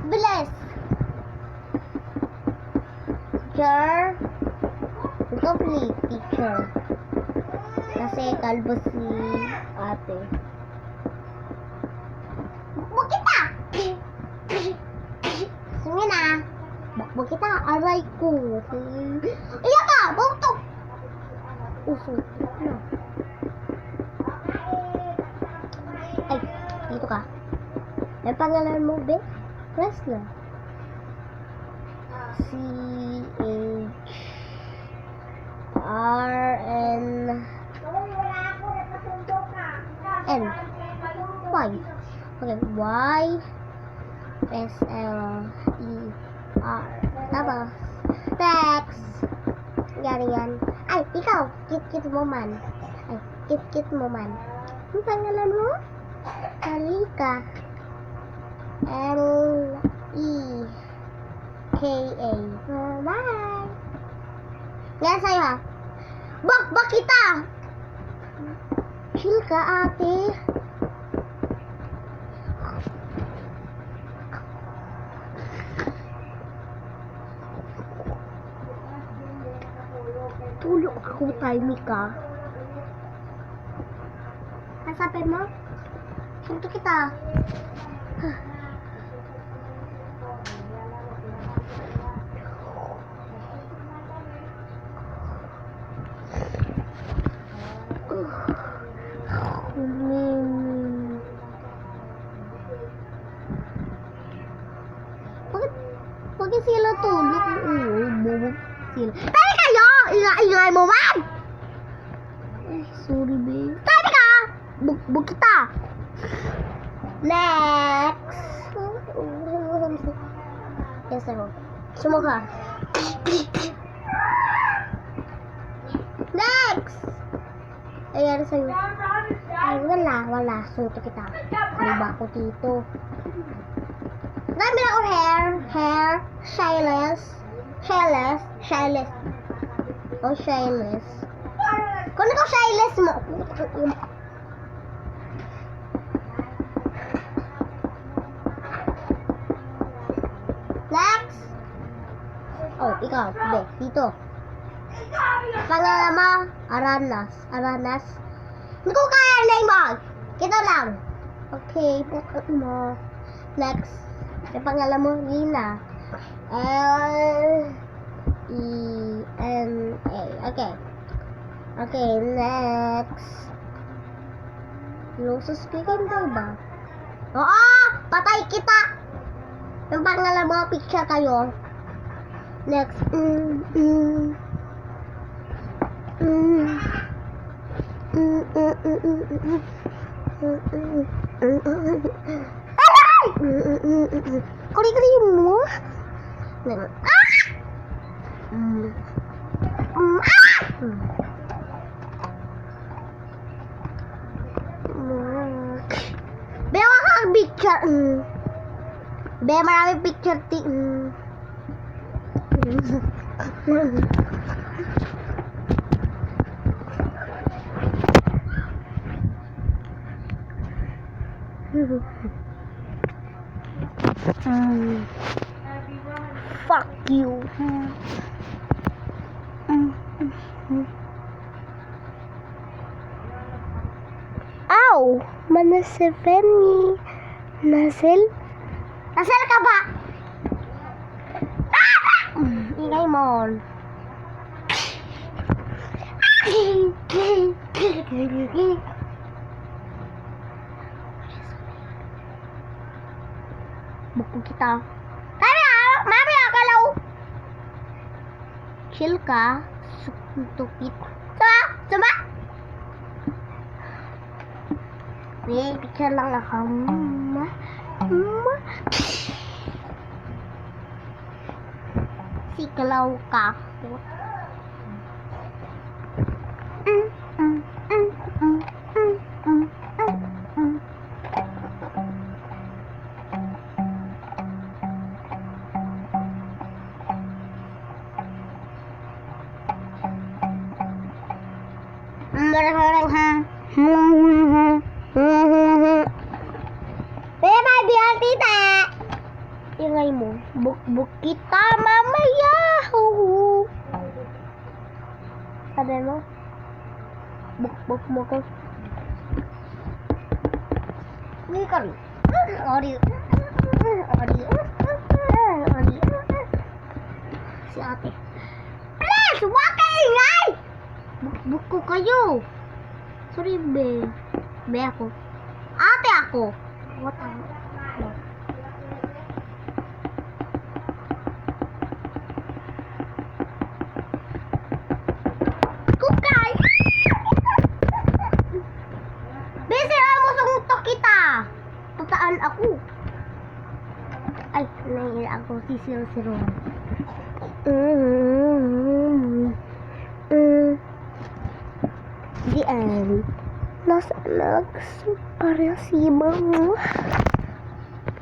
Bilis! Picture. Complete picture. Kasi kalbo si ate. Bakbo kita! Sige na. Bakbo kita. Aray ko. Iyak ka! Bautok! Uso. Ano? Ay, dito ka. May pangalan mo, be? Press na. C-H-R-N N Y. Okay, Y S-L-E-R. Tapos, text. Yan. Ay, ikaw. Kit mo man. Ay, kit mo man. Ang pangalan mo? Halika. L-E-K-A. Bye. Yan sa'yo ha. Bakbak kita! Chill ka, ate. Tulog ako, timing ka. Kasapin mo? Sunto kita. Bakit sila tulog? Bubog sila. Tayo kayo! Ingay mo man! Ay, sorry babe. Tayo ka! Bug kita! Next! Yes, sir. Sumo ka. Next! Ayan sa'yo. Ay, wala. Suto kita. Ano ba ako dito? Dami ako hair, shyless. Oh, shyless. Kung ikaw shyless mo, next. Oh, ikaw, dito. Pangalan mo, Aranas. Hindi ko kaya name mo. Kita lang. Okay, pukot mo. Next. Yung pangalan mo, Lina. L-E-N-A. Okay, next. Suspikan daw ba? Oo! Patay kita! Yung pangalan mo, picture kayo. Next. Kuri mo. Bewa kang picture. Be, marami picture fuck you. Ow! Manasipin ni Nasel ka ba? Ingay mo. Bukong kita. Mami, akalaw. Chill ka. Sukupit. Sama. Picture lang ako. Sikalaw ka. ingay mo. Buk-buk kita mamaya. Huhu. Sabi mo? Buk-buk mo ko. Hindi ka rin. Ori. Si ate. Please! Huwag ka ingay! Buk-buk ko kayo. Sorry, be. Be ako. Ate ako. What ang... No. Kukay! Besira mo sa utok kita! Tutaan ako. Ay, nahihila ako. Si 001. The end. Nasa nags para si mama.